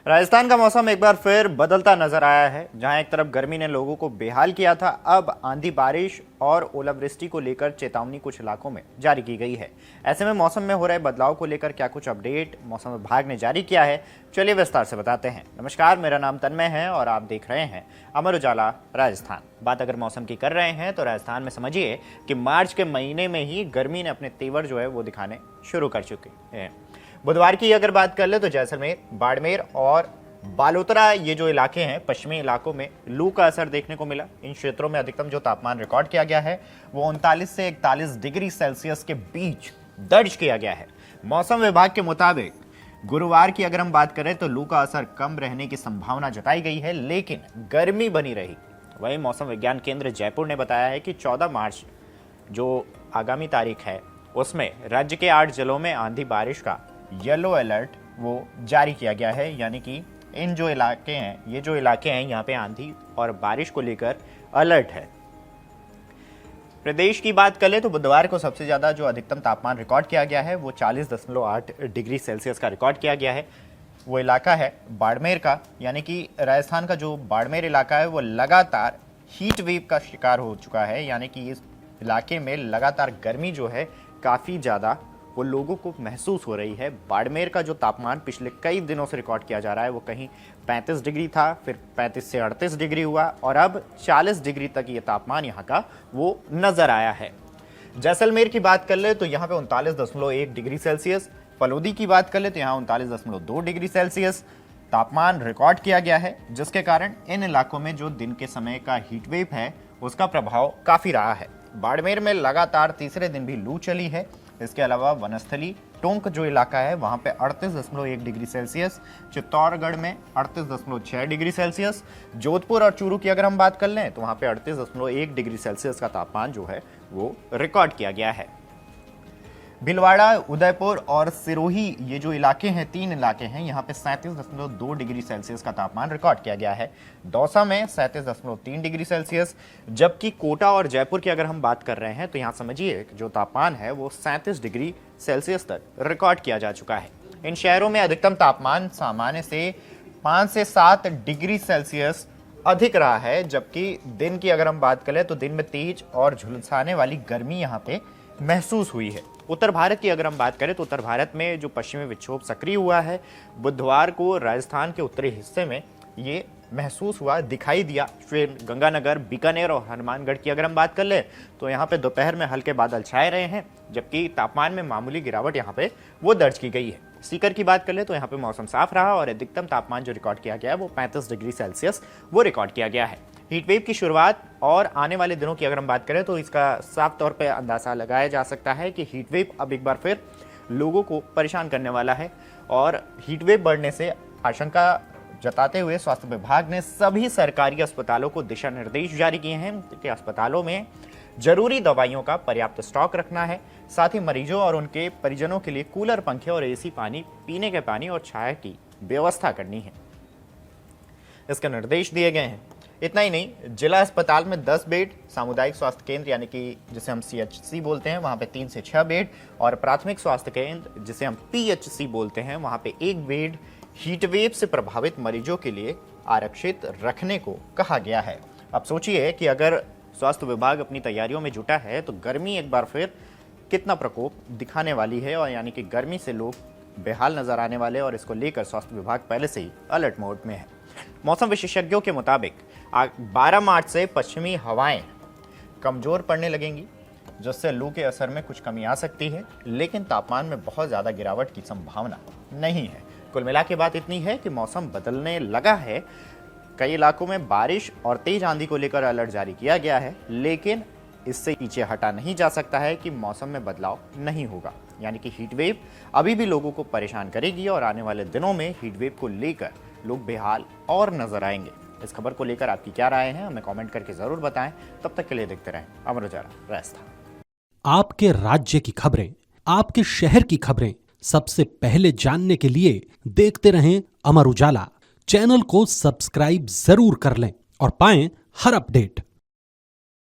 राजस्थान का मौसम एक बार फिर बदलता नजर आया है। जहां एक तरफ गर्मी ने लोगों को बेहाल किया था, अब आंधी बारिश और ओलावृष्टि को लेकर चेतावनी कुछ इलाकों में जारी की गई है। ऐसे में मौसम में हो रहे बदलाव को लेकर क्या कुछ अपडेट मौसम विभाग ने जारी किया है, चलिए विस्तार से बताते हैं। नमस्कार, मेरा नाम तन्मय है और आप देख रहे हैं अमर उजाला राजस्थान। बात अगर मौसम की कर रहे हैं तो राजस्थान में समझिए कि मार्च के महीने में ही गर्मी ने अपने तेवर जो है वो दिखाने शुरू कर चुके हैं। बुधवार की अगर बात कर ले तो जैसलमेर, बाड़मेर और बालोतरा ये जो इलाके हैं, पश्चिमी इलाकों में लू का असर देखने को मिला। इन क्षेत्रों में अधिकतम जो तापमान रिकॉर्ड किया गया है वो 39 से 41 डिग्री सेल्सियस के बीच दर्ज किया गया है। मौसम विभाग के मुताबिक गुरुवार की अगर हम बात करें तो लू का असर कम रहने की संभावना जताई गई है, लेकिन गर्मी बनी रही। वहीं मौसम विज्ञान केंद्र जयपुर ने बताया है कि 14 मार्च जो आगामी तारीख है उसमें राज्य के 8 जिलों में आंधी बारिश का येलो अलर्ट वो जारी किया गया है। यानी कि इन जो इलाके हैं, ये जो इलाके हैं, यहाँ पे आंधी और बारिश को लेकर अलर्ट है। प्रदेश की बात करें तो बुधवार को सबसे ज्यादा जो अधिकतम तापमान रिकॉर्ड किया गया है वो 40.8 डिग्री सेल्सियस का रिकॉर्ड किया गया है। वो इलाका है बाड़मेर का, यानी कि राजस्थान का जो बाड़मेर इलाका है वो लगातार हीट वेव का शिकार हो चुका है। यानी कि इस इलाके में लगातार गर्मी जो है काफ़ी ज़्यादा वो लोगों को महसूस हो रही है। बाड़मेर का जो तापमान पिछले कई दिनों से रिकॉर्ड किया जा रहा है वो कहीं 35 डिग्री था, फिर 35 से 38 डिग्री हुआ और अब 40 डिग्री तक ये तापमान यहाँ का वो नजर आया है। जैसलमेर की बात कर ले तो यहाँ पे 39.1 डिग्री सेल्सियस, फलोदी की बात कर ले तो यहाँ 39.2 डिग्री सेल्सियस तापमान रिकॉर्ड किया गया है, जिसके कारण इन इलाकों में जो दिन के समय का हीट वेव है उसका प्रभाव काफ़ी रहा है। बाड़मेर में लगातार तीसरे दिन भी लू चली है। इसके अलावा वनस्थली टोंक जो इलाका है वहाँ पे 38.1 डिग्री सेल्सियस, चित्तौड़गढ़ में 38.6 डिग्री सेल्सियस, जोधपुर और चूरू की अगर हम बात कर लें तो वहाँ पे 38.1 डिग्री सेल्सियस का तापमान जो है वो रिकॉर्ड किया गया है। भीलवाड़ा, उदयपुर और सिरोही ये जो इलाके हैं, 3 इलाके हैं, यहाँ पे 37.2 डिग्री सेल्सियस का तापमान रिकॉर्ड किया गया है। दौसा में 37.3 डिग्री सेल्सियस, जबकि कोटा और जयपुर की अगर हम बात कर रहे हैं तो यहाँ समझिए जो तापमान है वो 37 डिग्री सेल्सियस तक रिकॉर्ड किया जा चुका है। इन शहरों में अधिकतम तापमान सामान्य से 5 से 7 डिग्री सेल्सियस अधिक रहा है, जबकि दिन की अगर हम बात करें तो दिन में तेज और झुलसाने वाली गर्मी यहाँ पे महसूस हुई है। उत्तर भारत की अगर हम बात करें तो उत्तर भारत में जो पश्चिमी विक्षोभ सक्रिय हुआ है, बुधवार को राजस्थान के उत्तरी हिस्से में ये महसूस हुआ, दिखाई दिया। फिर गंगानगर, बीकानेर और हनुमानगढ़ की अगर हम बात कर ले तो यहाँ पे दोपहर में हल्के बादल छाए रहे हैं, जबकि तापमान में मामूली गिरावट यहाँ पे वो दर्ज की गई है। सीकर की बात कर ले तो यहाँ पे मौसम साफ रहा और अधिकतम तापमान जो रिकॉर्ड किया गया है वो 35 डिग्री सेल्सियस वो रिकॉर्ड किया गया है। हीटवेव की शुरुआत और आने वाले दिनों की अगर हम बात करें तो इसका साफ तौर पे अंदाजा लगाया जा सकता है कि हीटवेव अब एक बार फिर लोगों को परेशान करने वाला है और हीटवेव बढ़ने से आशंका जताते हुए स्वास्थ्य विभाग ने सभी सरकारी अस्पतालों को दिशा निर्देश जारी किए हैं कि अस्पतालों में जरूरी दवाइयों का पर्याप्त स्टॉक रखना है। साथ ही मरीजों और उनके परिजनों के लिए कूलर, पंखे और एसी पानी, पीने के पानी और छाया की व्यवस्था करनी है, इसके निर्देश दिए गए हैं। इतना ही नहीं, जिला अस्पताल में 10 बेड, सामुदायिक स्वास्थ्य केंद्र यानी कि जिसे हम CHC बोलते हैं वहाँ पे 3 से 6 बेड और प्राथमिक स्वास्थ्य केंद्र जिसे हम PHC बोलते हैं वहाँ पे 1 बेड हीटवेव से प्रभावित मरीजों के लिए आरक्षित रखने को कहा गया है। अब सोचिए कि अगर स्वास्थ्य विभाग अपनी तैयारियों में जुटा है तो गर्मी एक बार फिर कितना प्रकोप दिखाने वाली है, और यानी कि गर्मी से लोग बेहाल नजर आने वाले, और इसको लेकर स्वास्थ्य विभाग पहले से ही अलर्ट मोड में है। मौसम विशेषज्ञों के मुताबिक 12 मार्च से पश्चिमी हवाएं कमजोर पड़ने लगेंगी, जिससे लू के असर में कुछ कमी आ सकती है, लेकिन तापमान में बहुत ज़्यादा गिरावट की संभावना नहीं है। कुल मिला के बात इतनी है कि मौसम बदलने लगा है। कई इलाकों में बारिश और तेज आंधी को लेकर अलर्ट जारी किया गया है, लेकिन इससे पीछे हटा नहीं जा सकता है कि मौसम में बदलाव नहीं होगा। यानी कि हीटवेव अभी भी लोगों को परेशान करेगी और आने वाले दिनों में हीटवेव को लेकर लोग बेहाल और नजर आएंगे। इस खबर को लेकर आपकी क्या राय है, हमें कमेंट करके जरूर बताएं। तब तक के लिए देखते रहें अमर उजाला राजस्थान। आपके राज्य की खबरें, आपके शहर की खबरें सबसे पहले जानने के लिए देखते रहें अमर उजाला। चैनल को सब्सक्राइब जरूर कर लें और पाएं हर अपडेट।